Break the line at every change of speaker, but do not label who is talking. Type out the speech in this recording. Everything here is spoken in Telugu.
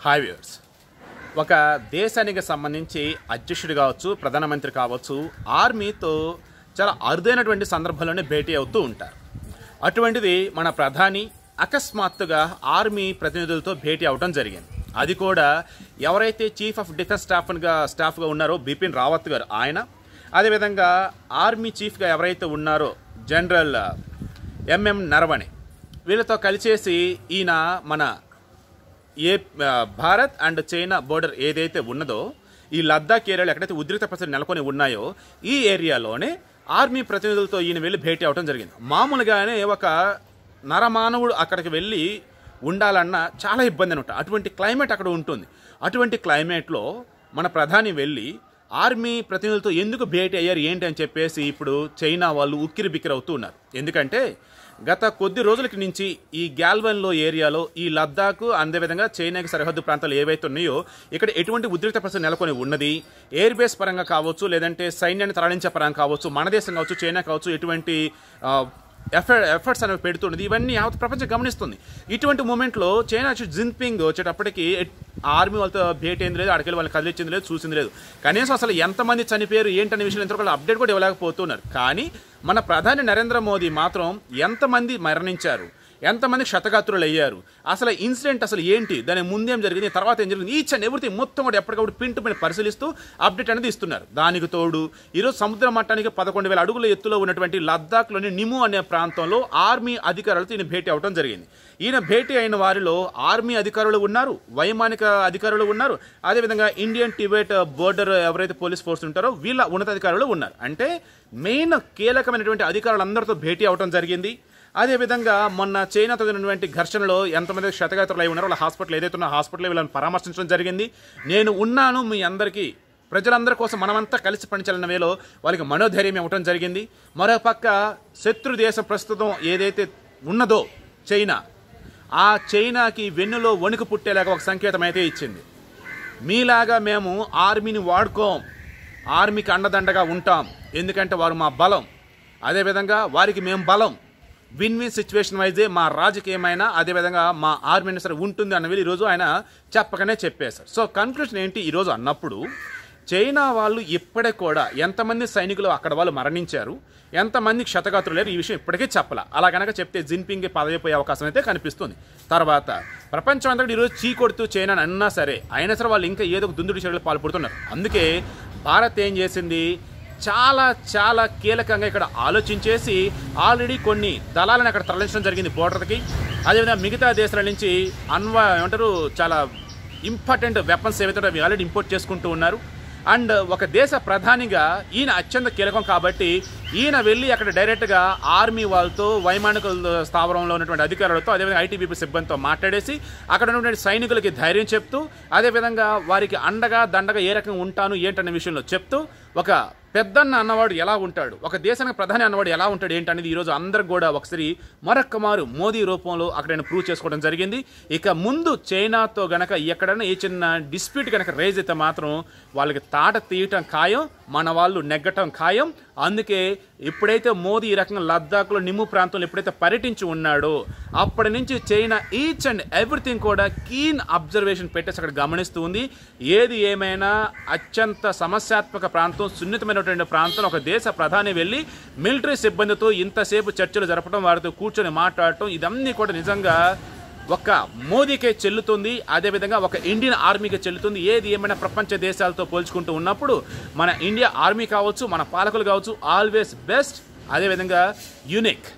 హాయ్ వ్యూవర్స్, ఒక దేశానికి సంబంధించి అధ్యక్షుడు కావచ్చు, ప్రధానమంత్రి కావచ్చు, ఆర్మీతో చాలా అరుదైనటువంటి సందర్భాల్లోనే భేటీ అవుతూ ఉంటారు. అటువంటిది మన ప్రధాని అకస్మాత్తుగా ఆర్మీ ప్రతినిధులతో భేటీ అవడం జరిగింది. అది కూడా ఎవరైతే చీఫ్ ఆఫ్ డిఫెన్స్ స్టాఫ్గా ఉన్నారో బిపిన్ రావత్ గారు, ఆయన అదేవిధంగా ఆర్మీ చీఫ్గా ఎవరైతే ఉన్నారో జనరల్ ఎంఎం నరవణే, వీళ్ళతో కలిసేసి ఈయన మన భారత్ అండ్ చైనా బోర్డర్ ఏదైతే ఉన్నదో ఈ లద్దాఖ్ ఏరియాలో ఎక్కడైతే ఉద్రిక్త పరిస్థితులు నెలకొని ఉన్నాయో ఈ ఏరియాలోనే ఆర్మీ ప్రతినిధులతో ఈయన వెళ్ళి భేటీ అవడం జరిగింది. మామూలుగానే ఒక నరమానవుడు అక్కడికి వెళ్ళి ఉండాలన్నా చాలా ఇబ్బంది అనమాట. అటువంటి క్లైమేట్ అక్కడ ఉంటుంది. అటువంటి క్లైమేట్లో మన ప్రధాని వెళ్ళి ఆర్మీ ప్రతినిధులతో ఎందుకు భేటీ అయ్యారు ఏంటి అని చెప్పేసి ఇప్పుడు చైనా వాళ్ళు ఉక్కిరి బిక్కిరి అవుతూ ఉన్నారు. ఎందుకంటే గత కొద్ది రోజులకి నుంచి ఈ గ్యాల్వన్లో ఏరియాలో ఈ లద్దాఖ్ అదేవిధంగా చైనాకి సరిహద్దు ప్రాంతాలు ఏవైతే ఉన్నాయో ఇక్కడ ఎటువంటి ఉద్రిక్త పరిస్థితి నెలకొని ఉన్నది. ఎయిర్ బేస్ పరంగా కావచ్చు, లేదంటే సైన్యాన్ని తరలించే పరంగా కావచ్చు, మన దేశం కావచ్చు, చైనా కావచ్చు, ఎటువంటి ఎఫర్ట్స్ అనేవి పెడుతున్నది. ఇవన్నీ యావత్ ప్రపంచం గమనిస్తుంది. ఇటువంటి మూమెంట్లో చైనా జిన్పింగ్ వచ్చేటప్పటికి ఆర్మీ వాళ్ళతో భేటీ అయింది లేదు, అక్కడికి వాళ్ళని కదిలించింది లేదు, చూసింది లేదు. కనీసం అసలు ఎంతమంది చనిపోయారు ఏంటనే విషయం ఎంతవరకు అప్డేట్ కూడా ఇవ్వలేకపోతున్నారు. కానీ మన ప్రధాని నరేంద్ర మోదీ మాత్రం ఎంతమంది మరణించారు, ఎంతమంది క్షతగాత్రులు అయ్యారు, అసలు ఇన్సిడెంట్ అసలు ఏంటి, దాని ముందేం జరిగింది, తర్వాత ఏం జరిగింది, ఈచ్ అండ్ ఎవ్రీథింగ్ మొత్తం కూడా ఎప్పటికప్పుడు పింటు పైన పరిశీలిస్తూ అప్డేట్ అనేది ఇస్తున్నారు. దానికి తోడు ఈరోజు సముద్ర మట్టానికి 11,000 అడుగుల ఎత్తులో ఉన్నటువంటి లద్దాఖ్లోని నిము అనే ప్రాంతంలో ఆర్మీ అధికారులతో ఈయన భేటీ అవడం జరిగింది. ఈయన భేటీ అయిన వారిలో ఆర్మీ అధికారులు ఉన్నారు, వైమానిక అధికారులు ఉన్నారు, అదేవిధంగా ఇండియన్ టిబెట్ బోర్డర్ ఎవరైతే పోలీస్ ఫోర్స్ ఉంటారో వీళ్ళ ఉన్నతాధికారులు ఉన్నారు. అంటే మెయిన్ కీలకమైనటువంటి అధికారులందరితో భేటీ అవడం జరిగింది. అదేవిధంగా మొన్న చైనాతో జరిగినటువంటి ఘర్షణలో ఎంతమంది క్షతగాత్రులు అయి ఉన్నారో వాళ్ళ హాస్పిటల్ ఏదైతే ఉన్న హాస్పిటల్ వీళ్ళని పరామర్శించడం జరిగింది. నేను ఉన్నాను మీ అందరికీ, ప్రజలందరి కోసం మనమంతా కలిసి పనిచేయాలన్న వేలో వాళ్ళకి మనోధైర్యం ఇవ్వడం జరిగింది. మరోపక్క శత్రు దేశం ప్రస్తుతం ఏదైతే ఉన్నదో చైనా, ఆ చైనాకి వెన్నులో వణుకు పుట్టేలాగా ఒక సంకేతం అయితే ఇచ్చింది. మీలాగా మేము ఆర్మీని వాడుకోం, ఆర్మీకి అండదండగా ఉంటాం, ఎందుకంటే వారు మా బలం, అదేవిధంగా వారికి మేము బలం, విన్ విన్ సిచ్యువేషన్ వైజే మా రాజకీయమైన అదేవిధంగా మా ఆర్మీ సరే ఉంటుంది అన్నవి ఈరోజు ఆయన చెప్పకనే చెప్పేశారు. సో కన్క్లూషన్ ఏంటి ఈరోజు అన్నప్పుడు చైనా వాళ్ళు ఇప్పటికి కూడా ఎంతమంది సైనికులు అక్కడ వాళ్ళు మరణించారు, ఎంతమంది క్షతగాత్రులు లేరు, ఈ విషయం ఇప్పటికీ చెప్పాల. అలా కనుక చెప్తే జిన్పింగ్ పదవిపోయే అవకాశం అయితే కనిపిస్తుంది. తర్వాత ప్రపంచం అంతా ఈరోజు చీ కొడుతూ చైనా అన్నా సరే అయినా సరే వాళ్ళు ఇంకా ఏదో ఒక దుందుడి చర్యలు పాల్పడుతున్నారు. అందుకే భారత్ ఏం చేసింది, చాలా చాలా కీలకంగా ఇక్కడ ఆలోచించేసి ఆల్రెడీ కొన్ని దళాలను అక్కడ తరలించడం జరిగింది బోర్డర్కి. అదేవిధంగా మిగతా దేశాల నుంచి ఏమంటారు చాలా ఇంపార్టెంట్ వెపన్స్ ఏవైతే అవి ఆల్రెడీ ఇంపోర్ట్ చేసుకుంటూ ఉన్నారు. అండ్ ఒక దేశ ప్రధానిగా ఈయన అత్యంత కీలకం కాబట్టి ఈయన వెళ్ళి అక్కడ డైరెక్ట్గా ఆర్మీ వాళ్ళతో, వైమానిక స్థావరంలో ఉన్నటువంటి అధికారులతో, అదేవిధంగా ఐటీబీపీ సిబ్బందితో మాట్లాడేసి అక్కడ ఉన్నటువంటి సైనికులకి ధైర్యం చెప్తూ, అదేవిధంగా వారికి అండగా దండగా ఏ రకంగా ఉంటాను ఏంటనే విషయంలో చెప్తూ, ఒక పెద్దన్న అన్నవాడు ఎలా ఉంటాడు, ఒక దేశానికి ప్రధాని అన్నవాడు ఎలా ఉంటాడు ఏంటనేది ఈరోజు అందరికి కూడా ఒకసారి మరొక్కమారు మోదీ రూపంలో అక్కడ ఆయన ప్రూవ్ చేసుకోవడం జరిగింది. ఇక ముందు చైనాతో గనక ఎక్కడైనా ఏ చిన్న డిస్ప్యూట్ కనుక రైజ్ అయితే మాత్రం వాళ్ళకి తాట తీయటం ఖాయం, మన వాళ్ళు నెగ్గటం ఖాయం. అందుకే ఎప్పుడైతే మోదీ ఈ రకంగా లద్దాఖ్లో నిమ్ము ప్రాంతంలో ఎప్పుడైతే పర్యటించి ఉన్నాడో అప్పటి నుంచి చైనా ఈచ్ అండ్ ఎవ్రీథింగ్ కూడా కీన్ అబ్జర్వేషన్ పెట్టేసి అక్కడ గమనిస్తూ ఉంది. ఏది ఏమైనా అత్యంత సమస్యాత్మక ప్రాంతం, సున్నితమైనటువంటి ప్రాంతం, ఒక దేశ ప్రధాని వెళ్ళి మిలిటరీ సిబ్బందితో ఇంతసేపు చర్చలు జరపడం, వారితో కూర్చొని మాట్లాడటం, ఇదన్నీ కూడా నిజంగా ఒక మోదీకే చెల్లుతుంది, అదేవిధంగా ఒక ఇండియన్ ఆర్మీకే చెల్లుతుంది. ఏది ఏమైనా ప్రపంచ దేశాలతో పోల్చుకుంటూ ఉన్నప్పుడు మన ఇండియా ఆర్మీ కావచ్చు, మన పాలకులు కావచ్చు, ఆల్వేస్ బెస్ట్, అదేవిధంగా యూనిక్.